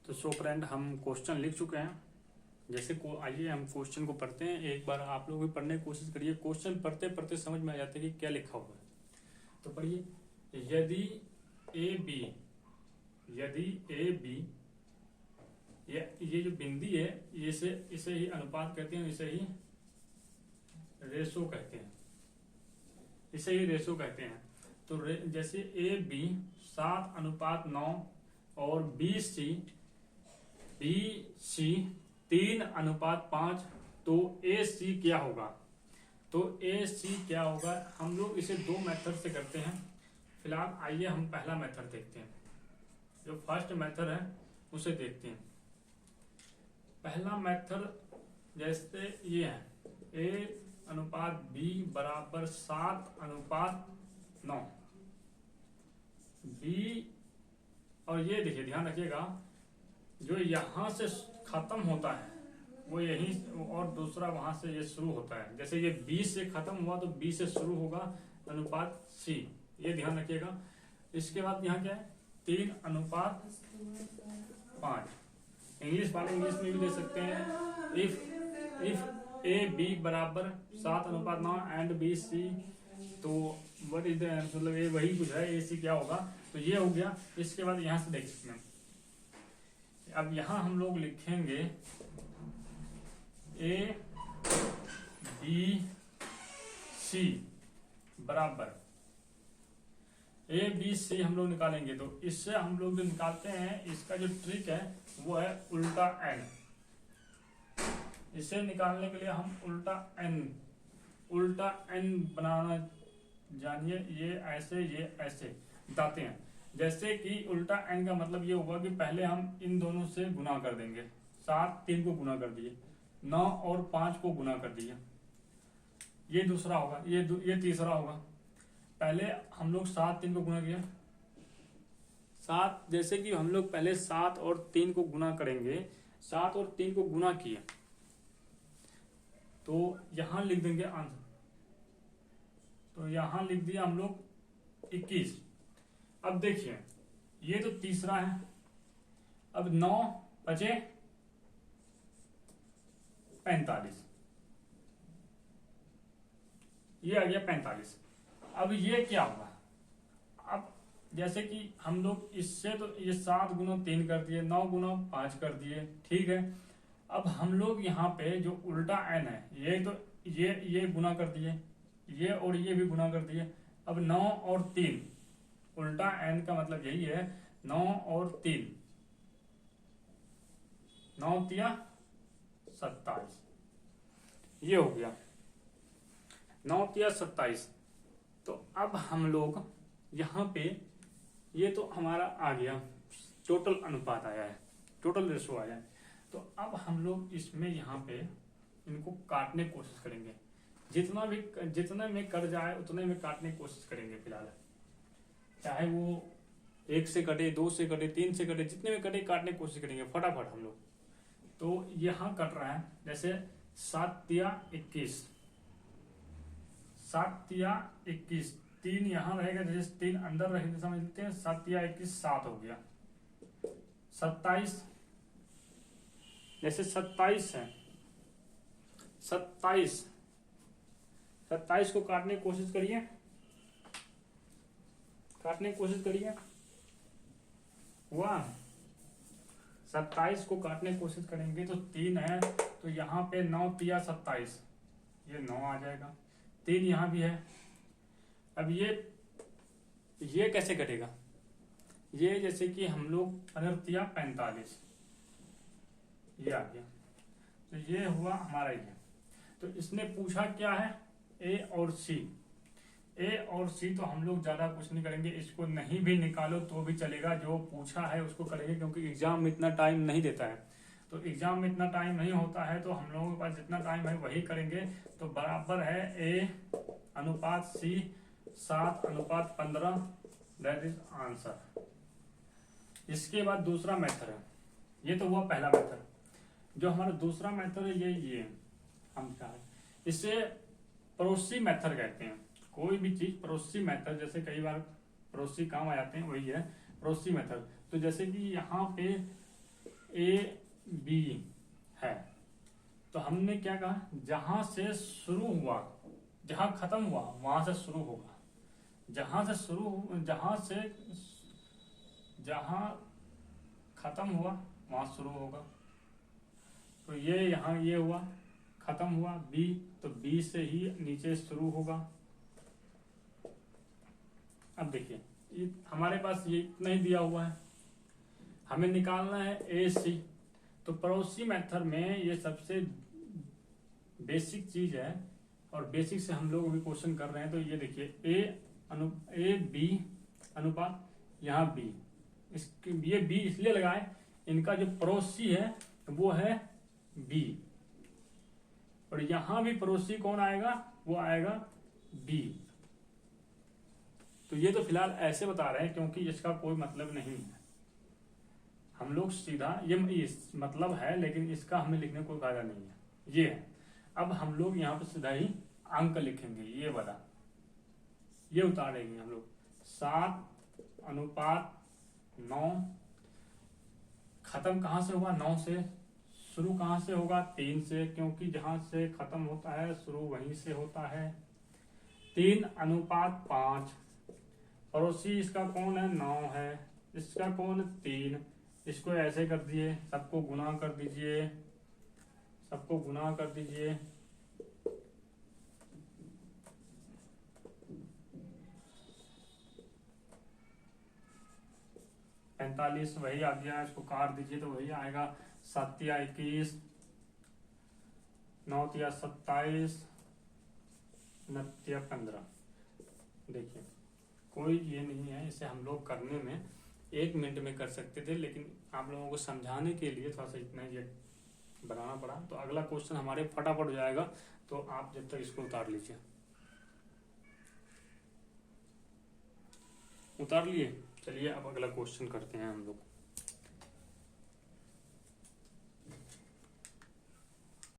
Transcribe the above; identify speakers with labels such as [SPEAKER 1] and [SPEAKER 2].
[SPEAKER 1] तो so friend हम question लिख चुके हैं। जैसे को आइए हम क्वेश्चन को पढ़ते हैं। एक बार आप लोग भी पढ़ने की कोशिश करिए। क्वेश्चन पढ़ते पढ़ते समझ में आ जाता है कि क्या लिखा हुआ है। तो पढ़िए, यदि ए बी ये जो बिंदी है इसे ही अनुपात कहते हैं, इसे ही रेशो कहते हैं। तो जैसे ए बी 7:9 और बी सी 3:5, तो ए सी क्या होगा? हम लोग इसे दो मेथड से करते हैं। फिलहाल आइए हम पहला मेथड देखते हैं। जो फर्स्ट मेथड है उसे देखते हैं। पहला मेथड जैसे ये है, A/B बराबर 7:9। बी और ये देखिए, ध्यान रखिएगा, जो यहां से खत्म होता है वो यही, और दूसरा वहां से ये शुरू होता है। जैसे ये B से खत्म हुआ तो B से शुरू होगा अनुपात C, ये ध्यान रखिएगा। इसके बाद यहाँ क्या है, 3:5। इंग्लिश वाले इंग्लिश में भी दे सकते हैं। इफ A/B बराबर 7:9 एंड B/C, तो व्हाट इज द, मतलब ये वही कुछ है, AC क्या होगा, तो ये हो गया। इसके बाद यहां से देख सकते हैं। अब यहां हम लोग लिखेंगे A/B/C बराबर A/B/C हम लोग निकालेंगे। तो इससे हम लोग जो निकालते हैं, इसका जो ट्रिक है वो है उल्टा n। इसे निकालने के लिए हम उल्टा n बनाना जानिए। ये ऐसे बताते हैं। जैसे कि उल्टा n का मतलब ये होगा कि पहले हम इन दोनों से गुना कर देंगे। 7 3 को गुना कर दिए, 9 और 5 को गुना कर दिया, ये दूसरा होगा, ये तीसरा होगा। पहले हम लोग 7 3 को गुना किया, 7, जैसे कि हम लोग पहले 7 और 3 को गुना करेंगे। 7 और 3 को गुना किया तो यहां लिख देंगे आंसर। तो यहां लिख दिया हम लोग 21। अब देखिए, ये तो तीसरा है। अब 9 बचे 45, ये आ गया 45। अब ये क्या होगा? अब जैसे कि हम लोग इससे, तो ये 7 गुना 3 कर दिए, 9 गुना 5 कर दिए, ठीक है। अब हम लोग यहाँ पे जो उल्टा n है, ये तो ये गुना कर दिए, ये और ये भी गुना कर दिए। अब 9 और 3, उल्टा n का मतलब यही है, 9 और 3, 9 तिया 27, ये हो गया 9 तिया 27। तो अब हम लोग यहाँ पे, ये तो हमारा आ गया, टोटल अनुपात आया है, टोटल रेशो आया है। तो अब हम लोग इसमें यहाँ पे इनको काटने की कोशिश करेंगे। जितना में कट जाए उतने में काटने की कोशिश करेंगे। फिलहाल चाहे वो 1 से कटे, 2 से कटे, 3 से कटे, जितने में कटे काटने की कोशिश करेंगे फटाफट हम लोग। तो यहाँ कट रहा है, जैसे 7 तिया 21, 7 तिया 21, 3 यहाँ रहेगा, जैसे 3 अंदर रहेगा, समझ लेते हैं। 7 तिया 21 7 हो गया। 27, जैसे 27 है, 27 को काटने की कोशिश करिए, हुआ। 27 को काटने की कोशिश करेंगे तो 3 है, तो यहाँ पे 9 तिया 27, ये 9 आ जाएगा। 3 यहाँ भी है। अब ये कैसे कटेगा? ये जैसे कि हम लोग 15 तिया 45, ये आ गया। तो ये हुआ हमारा ये। तो इसने पूछा क्या है, ए और सी। तो हम लोग ज्यादा कुछ नहीं करेंगे, इसको नहीं भी निकालो तो भी चलेगा, जो पूछा है उसको करेंगे, क्योंकि एग्जाम में इतना टाइम नहीं देता है। तो एग्जाम में इतना टाइम नहीं होता है, तो हम लोगों के पास जितना टाइम है वही करेंगे। तो बराबर है A/C 7:15, दैट इज आंसर। इसके बाद दूसरा मेथड है, ये तो हुआ पहला मेथड। जो हमारा दूसरा मेथड है ये हम क्या है, इसे पड़ोसी मेथड कहते हैं। कोई भी चीज पड़ोसी मेथड, जैसे कई बार पड़ोसी काम आ जाते हैं, वही है पड़ोसी मेथड। तो जैसे कि यहाँ पे ए बी है, तो हमने क्या कहा, जहां से शुरू हुआ, जहां खत्म हुआ वहां से शुरू होगा, जहां खत्म हुआ वहां शुरू होगा। तो ये यहाँ ये हुआ, खत्म हुआ बी, तो बी से ही नीचे शुरू होगा। अब देखिए हमारे पास ये इतना ही दिया हुआ है, हमें निकालना है ए सी। तो पड़ोसी मेथड में ये सबसे बेसिक चीज है, और बेसिक से हम लोग भी क्वेश्चन कर रहे हैं। तो ये देखिए ए बी अनुपात, यहाँ बी, ये बी इसलिए लगाए, इनका जो पड़ोसी है वो है बी, और यहां भी पड़ोसी कौन आएगा, वो आएगा बी। तो ये तो फिलहाल ऐसे बता रहे हैं क्योंकि इसका कोई मतलब नहीं है, हम लोग सीधा ये मतलब है, लेकिन इसका हमें लिखने कोई फायदा नहीं है, ये है। अब हम लोग यहाँ पर सीधा ही अंक लिखेंगे, ये वाला ये उतारेंगे हम लोग, 7:9। खत्म कहाँ से होगा, 9 से। शुरू कहाँ से होगा, 3 से, क्योंकि जहां से खत्म होता है शुरू वहीं से होता है। 3:5। पड़ोसी इसका कौन है, 9 है, इसका कौन, 3। इसको ऐसे कर दिए, सबको गुना कर दीजिए, सबको गुना कर दीजिए। पैंतालीस वही आ गया, इसको काट दीजिए तो वही आएगा। 7 या 21, 9 या 27, 9 या 15। देखिए कोई ये नहीं है, इसे हम लोग करने में 1 मिनट में कर सकते थे, लेकिन आप लोगों को समझाने के लिए थोड़ा सा इतना ये बनाना पड़ा। तो अगला क्वेश्चन हमारे फटाफट हो जाएगा, तो आप जब तक इसको उतार लीजिए। उतार लिए, चलिए अब अगला क्वेश्चन करते हैं हम लोग।